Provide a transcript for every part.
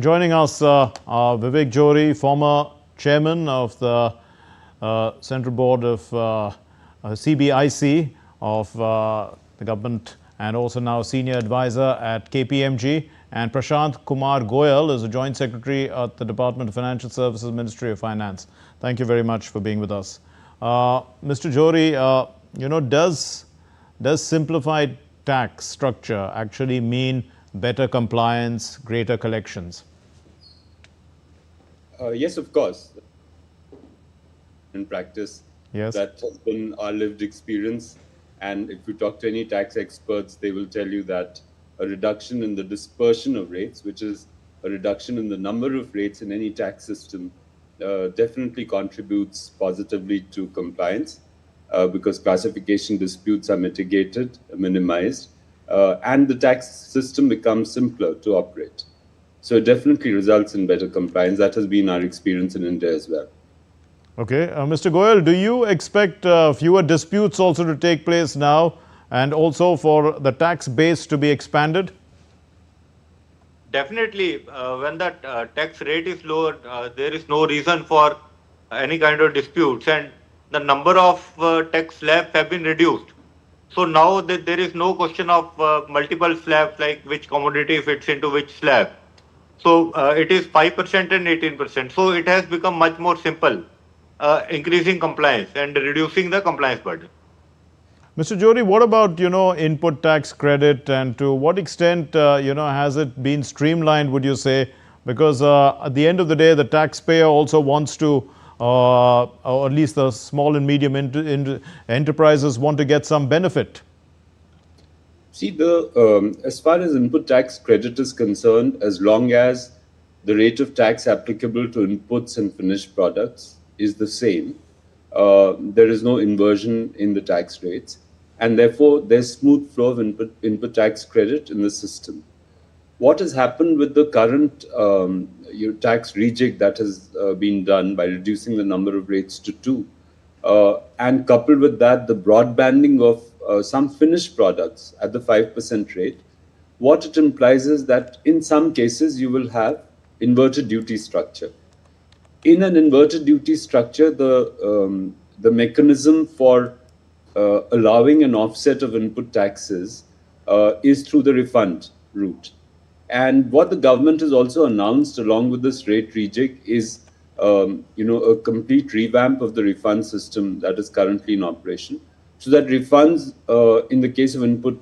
Joining us, Vivek Johri, former chairman of the Central Board of CBIC of the government, and also now senior advisor at KPMG, and Prashant Kumar Goyal is a joint secretary at the Department of Financial Services, Ministry of Finance. Thank you very much for being with us. Mr. Johri, does simplified tax structure actually mean better compliance, greater collections? Yes, of course. In practice, Yes. that has been our lived experience. And if you talk to any tax experts, they will tell you that a reduction in the dispersion of rates, which is a reduction in the number of rates in any tax system, definitely contributes positively to compliance because classification disputes are mitigated, minimized, and the tax system becomes simpler to operate. So it definitely results in better compliance. That has been our experience in India as well. Okay. Mr. Goyal, do you expect fewer disputes also to take place now, and also for the tax base to be expanded? Definitely, when the tax rate is lower, there is no reason for any kind of disputes, and the number of tax slabs have been reduced. So now that there is no question of multiple slabs, like which commodity fits into which slab. So it is 5% and 18%. So it has become much more simple, increasing compliance and reducing the compliance burden. Mr. Johri, what about, input tax credit, and to what extent, has it been streamlined, would you say? Because at the end of the day, the taxpayer also wants to, or at least the small and medium enterprises want to get some benefit. See, as far as input tax credit is concerned, as long as the rate of tax applicable to inputs and finished products is the same, there is no inversion in the tax rates, and therefore there's smooth flow of input tax credit in the system. What has happened with the current tax rejig that has been done by reducing the number of rates to 2, and coupled with that, the broadbanding of some finished products at the 5% rate, what it implies is that in some cases you will have inverted duty structure. In an inverted duty structure, the mechanism for allowing an offset of input taxes is through the refund route. And what the government has also announced along with this rate rejig is a complete revamp of the refund system that is currently in operation, so that refunds in the case of input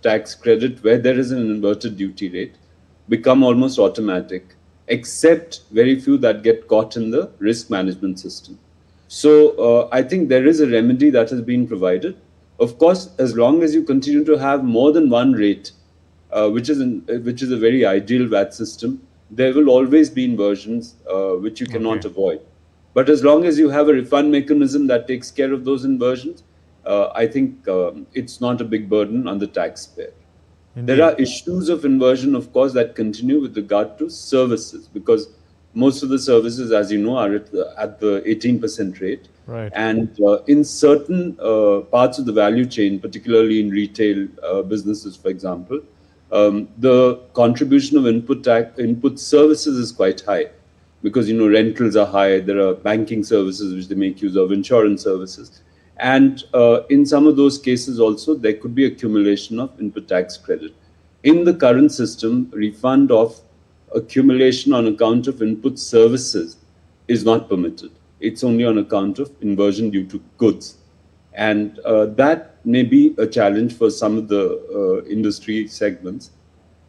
tax credit where there is an inverted duty rate become almost automatic, except very few that get caught in the risk management system. So I think there is a remedy that has been provided. Of course, as long as you continue to have more than one rate, which is a very ideal VAT system, there will always be inversions which you cannot avoid. But as long as you have a refund mechanism that takes care of those inversions, I think it's not a big burden on the taxpayer. Indeed. There are issues of inversion, of course, that continue with regard to services, because most of the services, as you know, are at the 18% rate. Right. And in certain parts of the value chain, particularly in retail businesses, for example, the contribution of input services is quite high, because rentals are high. There are banking services which they make use of, insurance services, and in some of those cases also there could be accumulation of input tax credit. In the current system, refund of accumulation on account of input services is not permitted. It's only on account of inversion due to goods, and that may be a challenge for some of the industry segments,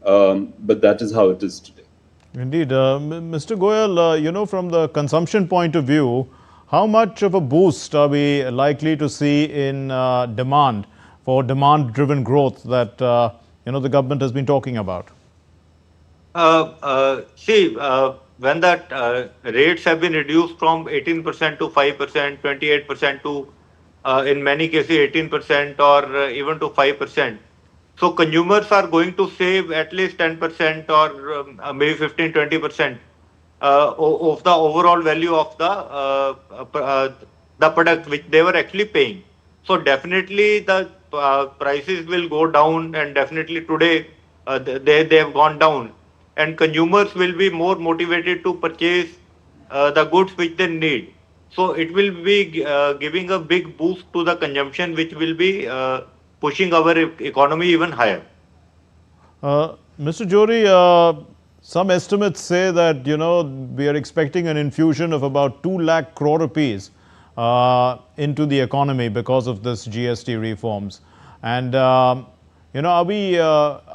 but that is how it is today. Indeed. Mr. Goyal, from the consumption point of view, how much of a boost are we likely to see in demand for demand-driven growth that the government has been talking about? When that rates have been reduced from 18% to 5%, 28% to in many cases 18% or even to 5%. So consumers are going to save at least 10% or maybe 15-20% of the overall value of the product which they were actually paying. So definitely the prices will go down, and definitely today they have gone down. and consumers will be more motivated to purchase the goods which they need. So it will be giving a big boost to the consumption, which will be pushing our economy even higher. Mr. Johri, some estimates say that, we are expecting an infusion of about 2 lakh crore rupees into the economy because of this GST reforms. And, are we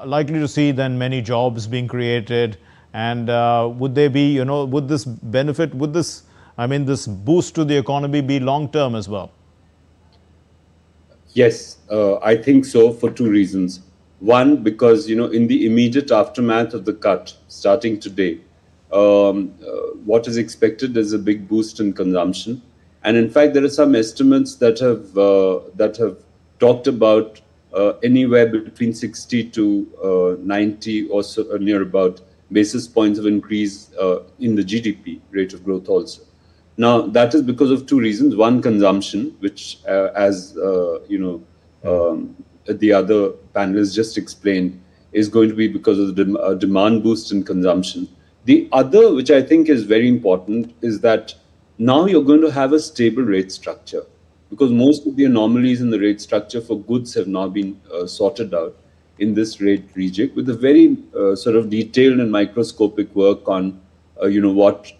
likely to see then many jobs being created? And would they be, would this benefit, would this, this boost to the economy be long term as well? Yes, I think so for two reasons. One, because in the immediate aftermath of the cut, starting today, what is expected is a big boost in consumption, and in fact, there are some estimates that have talked about anywhere between 60 to 90 or so, near about basis points of increase in the GDP rate of growth also. Now, that is because of two reasons. One, consumption, which, as the other panelists just explained, is going to be because of the demand boost in consumption. The other, which I think is very important, is that now you're going to have a stable rate structure, because most of the anomalies in the rate structure for goods have now been sorted out in this rate rejig, with a very sort of detailed and microscopic work on, what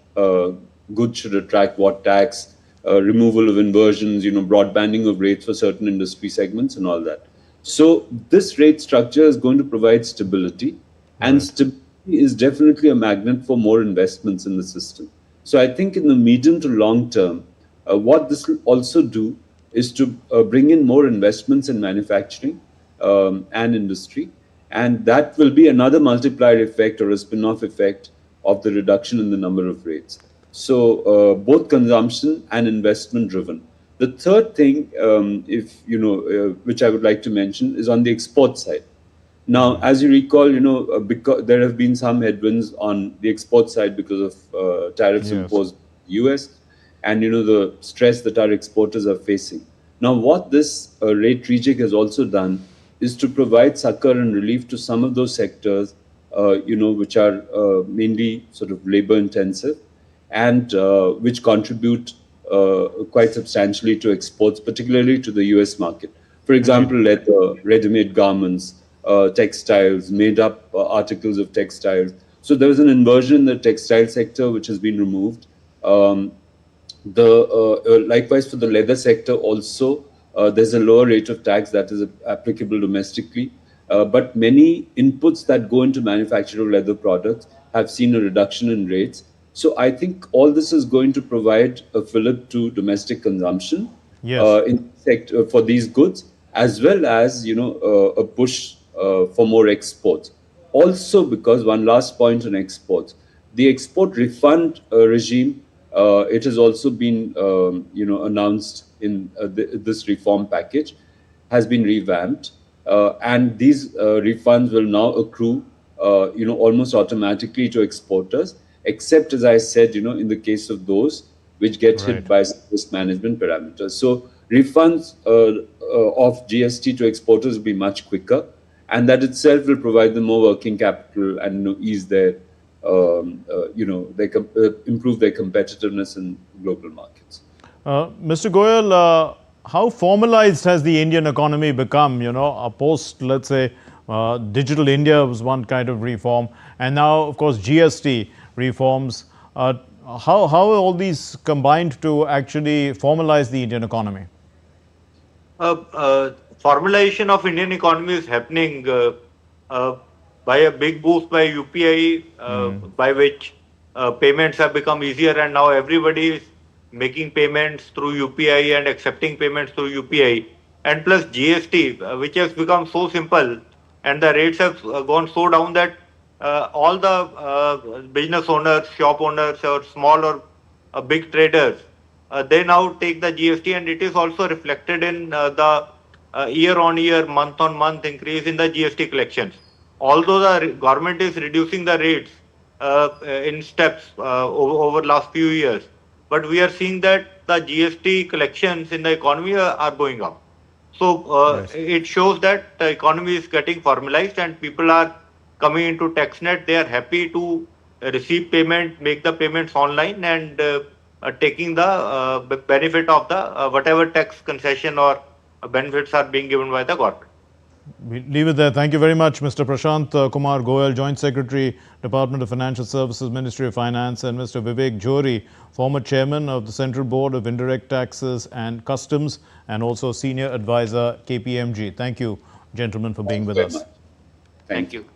goods should attract what tax, removal of inversions, broadbanding of rates for certain industry segments and all that. So this rate structure is going to provide stability, and stability is definitely a magnet for more investments in the system. So I think in the medium to long term, what this will also do is to bring in more investments in manufacturing and industry, and that will be another multiplier effect or a spin-off effect of the reduction in the number of rates. So both consumption and investment driven. The third thing, which I would like to mention, is on the export side. Now, as you recall, because there have been some headwinds on the export side because of tariffs imposed by the US, and the stress that our exporters are facing. Now, what this rate rejig has also done is to provide succor and relief to some of those sectors, which are mainly sort of labor intensive, and which contribute quite substantially to exports, particularly to the US market. For example, leather, ready-made garments, textiles, made-up articles of textiles. So there was an inversion in the textile sector, which has been removed. Likewise, for the leather sector also, there's a lower rate of tax that is applicable domestically. But many inputs that go into manufacture of leather products have seen a reduction in rates. So I think all this is going to provide a fillip to domestic consumption for these goods, as well as a push for more exports. Also, because one last point on exports, the export refund regime, it has also been announced in this reform package, has been revamped, and these refunds will now accrue almost automatically to exporters, except, as I said, in the case of those which get hit by risk management parameters. So refunds of GST to exporters will be much quicker, and that itself will provide them more working capital and ease their, improve their competitiveness in global markets. Mr. Goyal, how formalized has the Indian economy become? A post, let's say, Digital India was one kind of reform, and now, of course, GST reforms. How are all these combined to actually formalize the Indian economy? Formalization of Indian economy is happening by a big boost by UPI, by which payments have become easier, and now everybody is making payments through UPI and accepting payments through UPI. And plus GST, which has become so simple, and the rates have gone so down that all the business owners, shop owners, or small or big traders, they now take the GST, and it is also reflected in the year-on-year, month-on-month increase in the GST collections. Although the government is reducing the rates in steps over last few years, but we are seeing that the GST collections in the economy are going up. So it shows that the economy is getting formalized, and people are coming into TaxNet, they are happy to receive payment, make the payments online, and taking the benefit of the whatever tax concession or benefits are being given by the government. We leave it there. Thank you very much, Mr. Prashant Kumar Goyal, Joint Secretary, Department of Financial Services, Ministry of Finance, and Mr. Vivek Johri, former Chairman of the Central Board of Indirect Taxes and Customs, and also Senior Advisor, KPMG. Thank you, gentlemen, for being with us. Thank you.